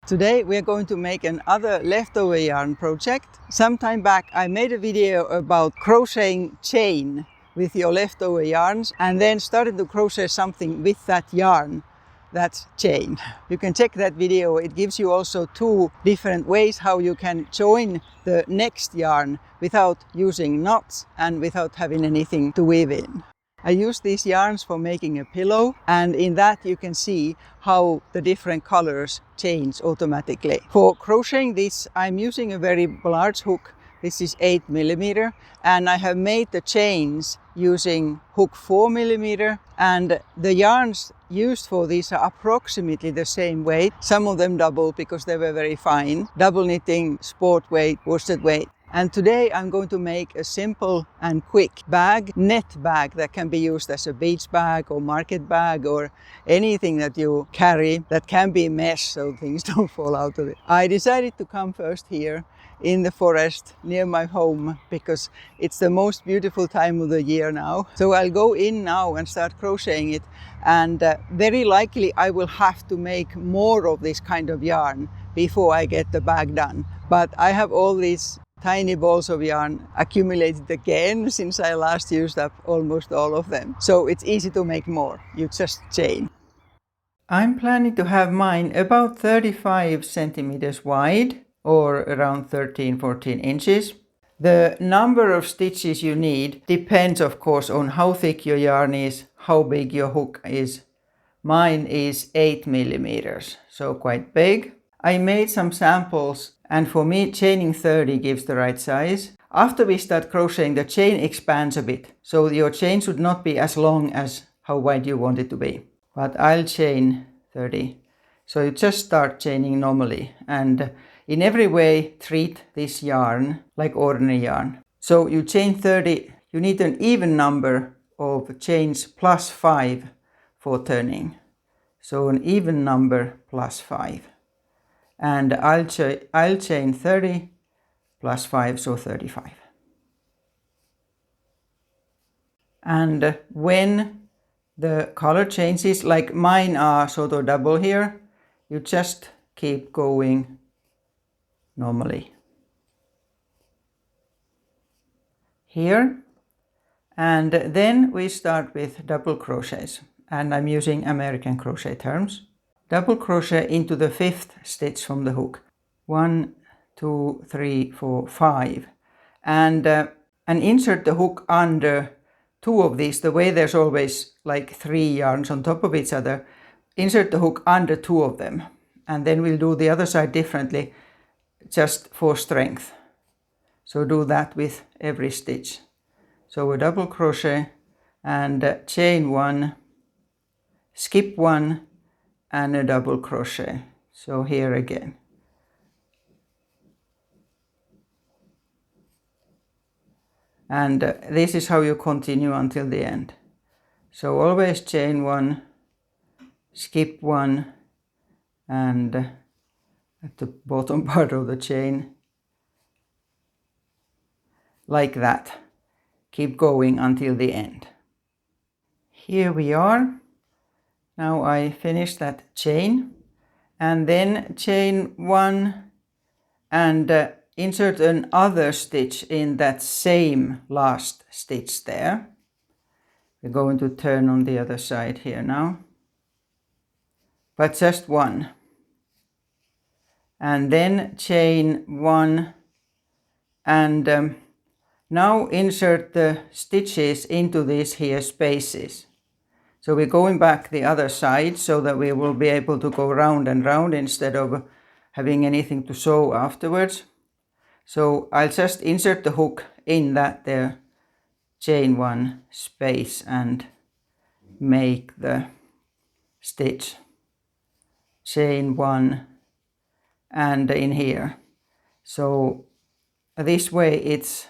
Today we are going to make another leftover yarn project. Some time back I made a video about crocheting chain with your leftover yarns and then started to crochet something with that yarn, that chain. You can check that video. It gives you also two different ways how you can join the next yarn without using knots and without having anything to weave in. I use these yarns for making a pillow, and in that you can see how the different colors change automatically. For crocheting this, I'm using a very large hook. This is 8mm, and I have made the chains using hook 4mm, and the yarns used for these are approximately the same weight. Some of them double because they were very fine. Double knitting, sport weight, worsted weight. And today I'm going to make a simple and quick bag, net bag that can be used as a beach bag or market bag or anything that you carry that can be mesh so things don't fall out of it. I decided to come first here in the forest near my home because it's the most beautiful time of the year now. So I'll go in now and start crocheting it, and very likely I will have to make more of this kind of yarn before I get the bag done. But I have all these tiny balls of yarn accumulated again since I last used up almost all of them. So it's easy to make more. You just chain. I'm planning to have mine about 35 centimeters wide or around 13-14 inches. The number of stitches you need depends of course on how thick your yarn is, how big your hook is. Mine is 8mm, so quite big. I made some samples, and for me chaining 30 gives the right size. After we start crocheting, the chain expands a bit, so your chain should not be as long as how wide you want it to be. But I'll chain 30. So you just start chaining normally, and in every way treat this yarn like ordinary yarn. So you chain 30, you need an even number of chains plus 5 for turning. So an even number plus 5. And I'll chain 30 plus 5, so 35. And when the color changes, like mine are sort of double here, you just keep going normally. Here, and then we start with double crochets, and I'm using American crochet terms. Double crochet into the 5th stitch from the hook. 1, 2, 3, 4, 5, and insert the hook under 2 of these. The way there's always like 3 yarns on top of each other, insert the hook under 2 of them, and then we'll do the other side differently just for strength. So do that with every stitch. So a double crochet and chain 1, skip 1, and a double crochet. So here again. And this is how you continue until the end. So always chain 1, skip 1, and at the bottom part of the chain, like that. Keep going until the end. Here we are. Now I finished that chain, and then chain 1 and insert another stitch in that same last stitch there. We're going to turn on the other side here now, but just 1. And then chain 1 and now insert the stitches into these here spaces. So we're going back the other side so that we will be able to go round and round instead of having anything to sew afterwards. So I'll just insert the hook in that there chain 1 space and make the stitch. Chain 1 and in here. So this way it's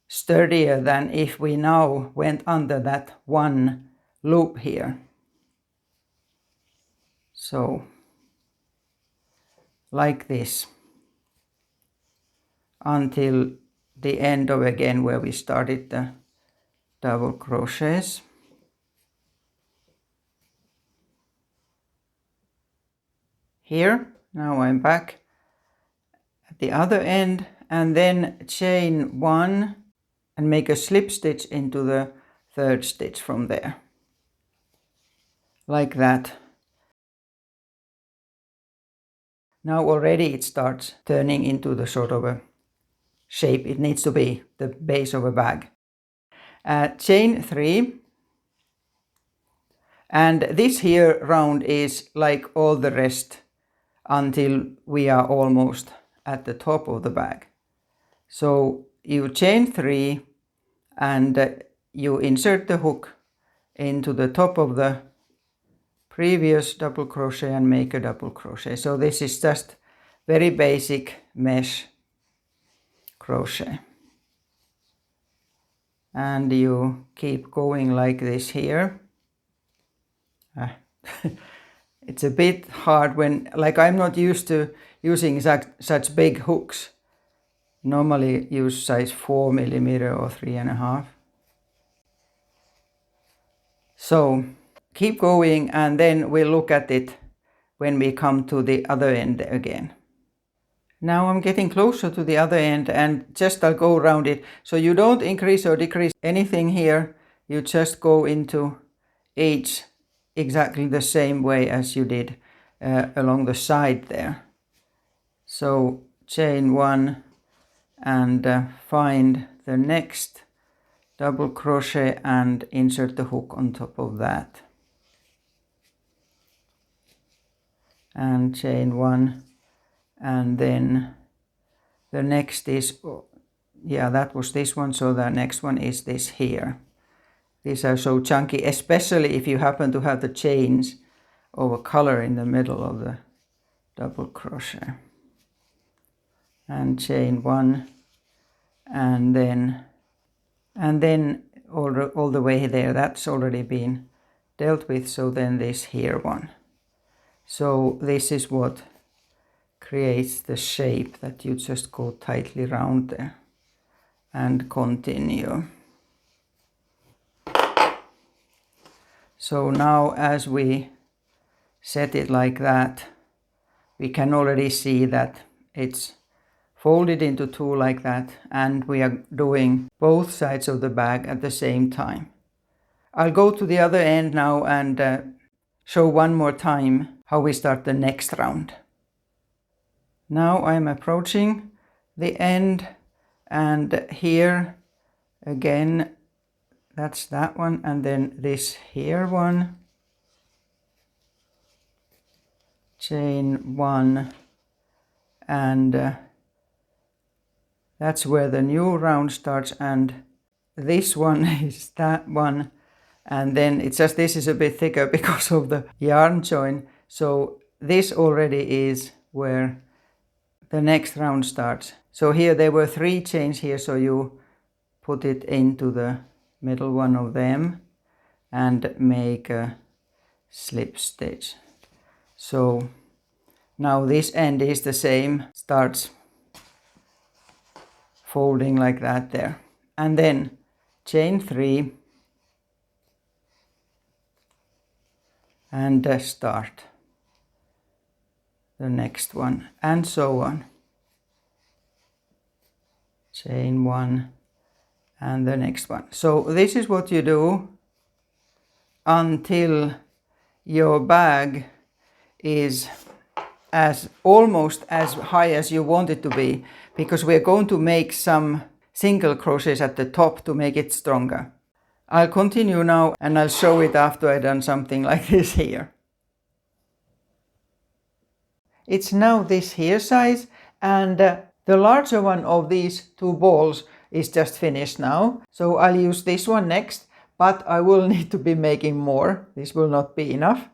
sturdier than if we now went under that 1 loop here. So like this until the end of again where we started the double crochets. Here Now I'm back at the other end, and then chain 1 and make a slip stitch into the 3rd stitch from there, like that. Now already it starts turning into the sort of a shape it needs to be, the base of a bag. Chain 3, and this here round is like all the rest until we are almost at the top of the bag. So you chain 3 and you insert the hook into the top of the previous double crochet and make a double crochet. So this is just very basic mesh crochet. And you keep going like this here. It's a bit hard when, like, I'm not used to using such big hooks. Normally use size 4 millimeter or 3.5. So keep going, and then we'll look at it when we come to the other end again. Now I'm getting closer to the other end, and just I'll go around it. So you don't increase or decrease anything here. You just go into each exactly the same way as you did along the side there. So chain 1 and find the next double crochet and insert the hook on top of that. And chain 1, and then the next is, yeah, that was this one, so the next one is this here. These are so chunky, especially if you happen to have the chains of a color in the middle of the double crochet. And chain 1, and then all the way there, that's already been dealt with. So then this here one. So this is what creates the shape that you just go tightly round there and continue. So now as we set it like that, we can already see that it's folded into 2 like that, and we are doing both sides of the bag at the same time. I'll go to the other end now and show one more time how we start the next round. Now I'm approaching the end, and here again, that's that one, and then this here one, chain 1, and that's where the new round starts, and this one is that one, and then it's just, this is a bit thicker because of the yarn join, so this already is where the next round starts. So here there were 3 chains here, so you put it into the middle one of them and make a slip stitch. So now this end is the same, starts folding like that there, and then chain 3 and start the next one, and so on. Chain 1 and the next one. So this is what you do until your bag is almost as high as you want it to be, because we're going to make some single crochets at the top to make it stronger. I'll continue now and I'll show it after I've done something like this here. It's now this here size, and the larger one of these 2 balls is just finished now. So I'll use this one next, but I will need to be making more. This will not be enough.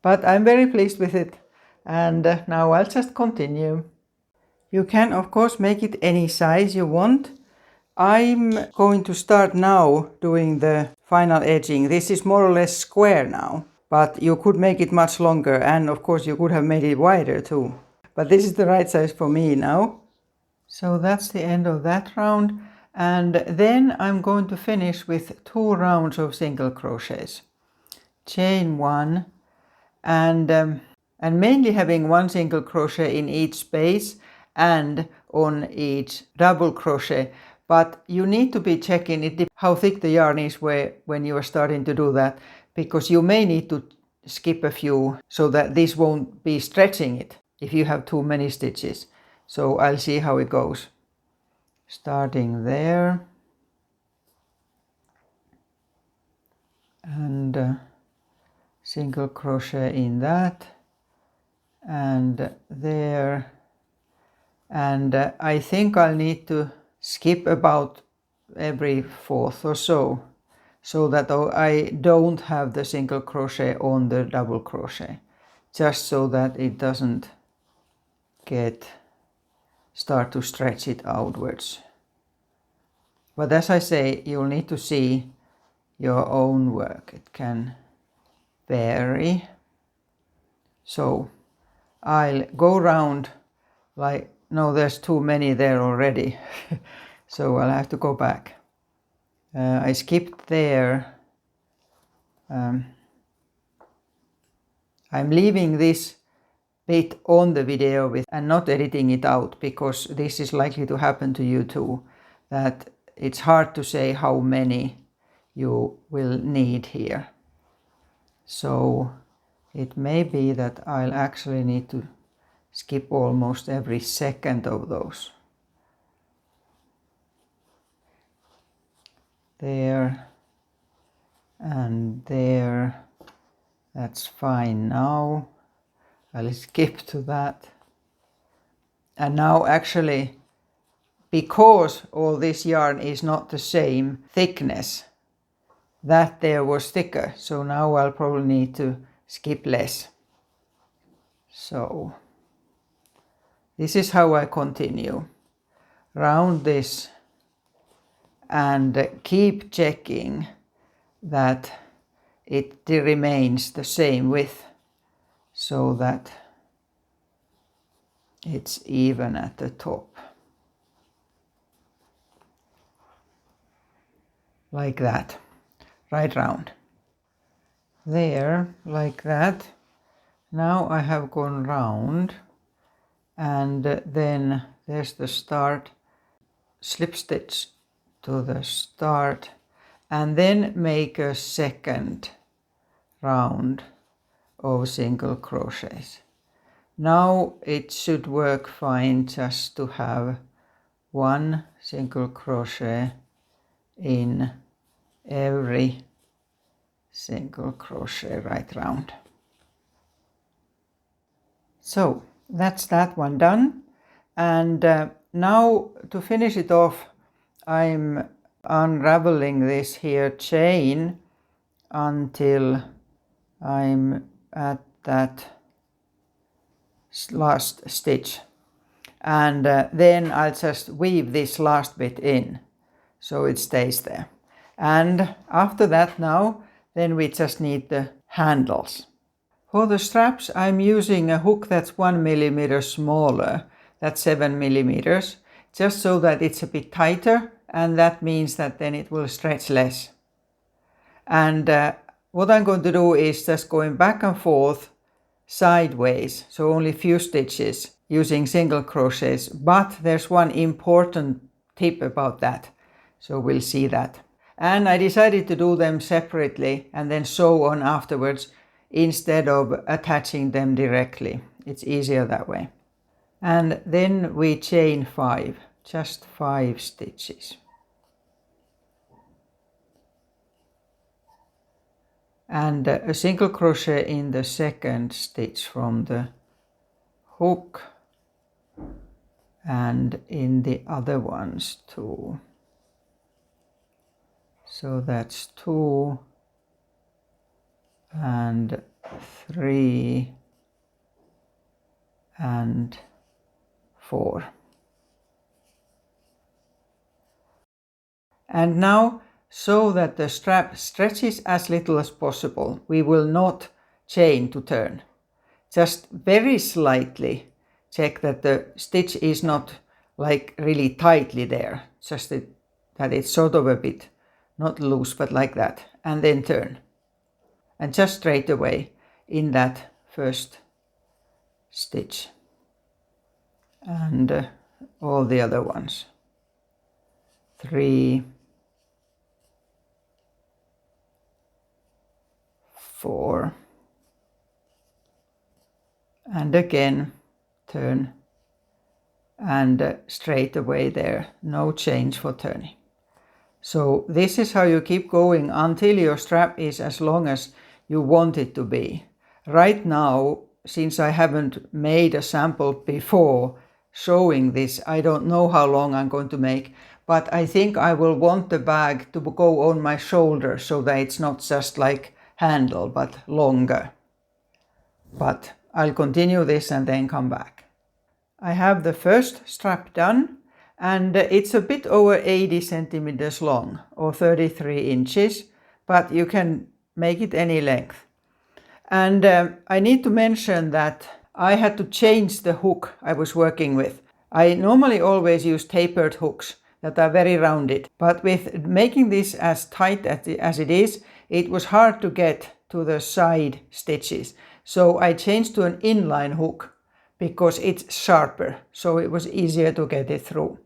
But I'm very pleased with it, and now I'll just continue. You can of course make it any size you want. I'm going to start now doing the final edging. This is more or less square now, but you could make it much longer, and of course you could have made it wider too. But this is the right size for me now. So that's the end of that round, and then I'm going to finish with 2 rounds of single crochets. Chain 1, and and mainly having one single crochet in each space and on each double crochet. But you need to be checking it how thick the yarn is when you are starting to do that, because you may need to skip a few so that this won't be stretching it if you have too many stitches. So I'll see how it goes. Starting there and single crochet in that and there, and I think I'll need to skip about every fourth or so that I don't have the single crochet on the double crochet, just so that it doesn't start to stretch it outwards. But as I say, you'll need to see your own work. It can vary. So I'll go round like, no, there's too many there already. So I'll have to go back. I skipped there. I'm leaving this bit on the video and not editing it out, because this is likely to happen to you too, that it's hard to say how many you will need here. So it may be that I'll actually need to skip almost every second of those. There and there. That's fine now. I'll skip to that. And now actually, because all this yarn is not the same thickness, that there was thicker. So now I'll probably need to skip less. So this is how I continue. Round this and keep checking that it remains the same width so that it's even at the top. Like that, right round. There, like that. Now I have gone round, and then there's the start, slip stitch to the start, and then make a second round of single crochets. Now it should work fine just to have one single crochet in every single crochet right round. So that's that one done, and now to finish it off, I'm unraveling this here chain until I'm at that last stitch, and then I'll just weave this last bit in so it stays there. And after that, now then we just need the handles. For the straps, I'm using a hook that's 1 millimeter smaller, that's 7 millimeters, just so that it's a bit tighter, and that means that then it will stretch less. And what I'm going to do is just going back and forth sideways, so only a few stitches using single crochets, but there's one important tip about that, so we'll see that. And I decided to do them separately and then sew on afterwards instead of attaching them directly. It's easier that way. And then we chain 5, just 5 stitches. And a single crochet in the second stitch from the hook, and in the other ones too. So that's 2 and 3 and 4. And now, so that the strap stretches as little as possible, we will not chain to turn. Just very slightly check that the stitch is not like really tightly there, just that it's sort of a bit, not loose, but like that, and then turn. And just straight away in that first stitch, and all the other ones. 3, 4, and again turn, and straight away there, no change for turning. So this is how you keep going until your strap is as long as you want it to be. Right now, since I haven't made a sample before showing this, I don't know how long I'm going to make, but I think I will want the bag to go on my shoulder so that it's not just like handle but longer. But I'll continue this and then come back. I have the first strap done, and it's a bit over 80 centimeters long or 33 inches, but you can make it any length. And I need to mention that I had to change the hook I was working with. I normally always use tapered hooks that are very rounded, but with making this as tight as it is, it was hard to get to the side stitches. So I changed to an inline hook because it's sharper, so it was easier to get it through.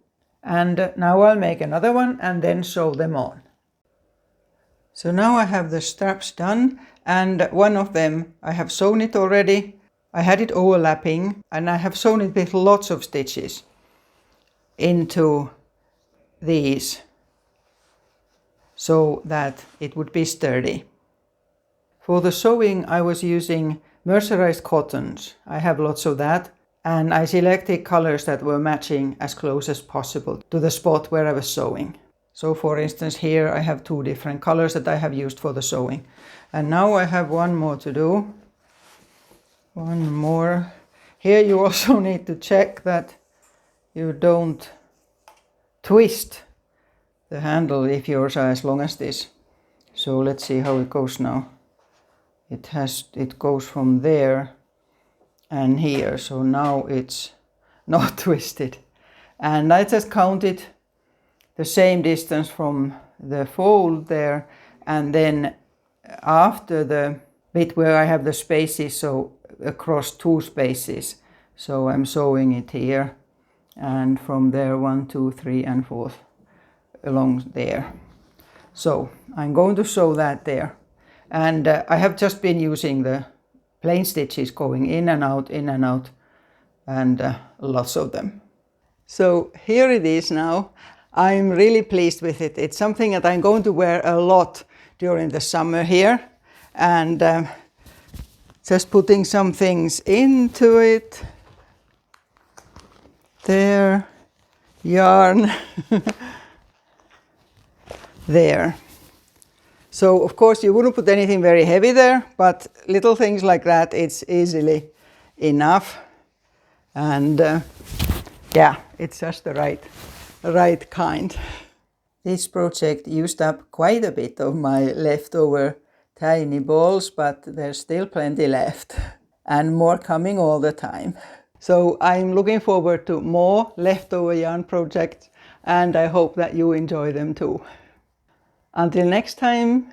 And now I'll make another one and then sew them on. So now I have the straps done, and one of them I have sewn it already. I had it overlapping, and I have sewn it with lots of stitches into these so that it would be sturdy. For the sewing I was using mercerized cottons. I have lots of that, and I selected colors that were matching as close as possible to the spot where I was sewing. So for instance here I have 2 different colors that I have used for the sewing. And now I have one more to do. One more. Here you also need to check that you don't twist the handle if yours are as long as this. So let's see how it goes now. It goes from there and here, so now it's not twisted. And I just counted the same distance from the fold there, and then after the bit where I have the spaces, so across 2 spaces, so I'm sewing it here, and from there 1, 2, 3 and 4 along there. So I'm going to sew that there, and I have just been using the plain stitches going in and out, and lots of them. So here it is now. I'm really pleased with it. It's something that I'm going to wear a lot during the summer here, and just putting some things into it. There, yarn, there. So of course you wouldn't put anything very heavy there, but little things like that, it's easily enough. And yeah, it's just the right kind. This project used up quite a bit of my leftover tiny balls, but there's still plenty left and more coming all the time. So I'm looking forward to more leftover yarn projects, and I hope that you enjoy them too. Until next time,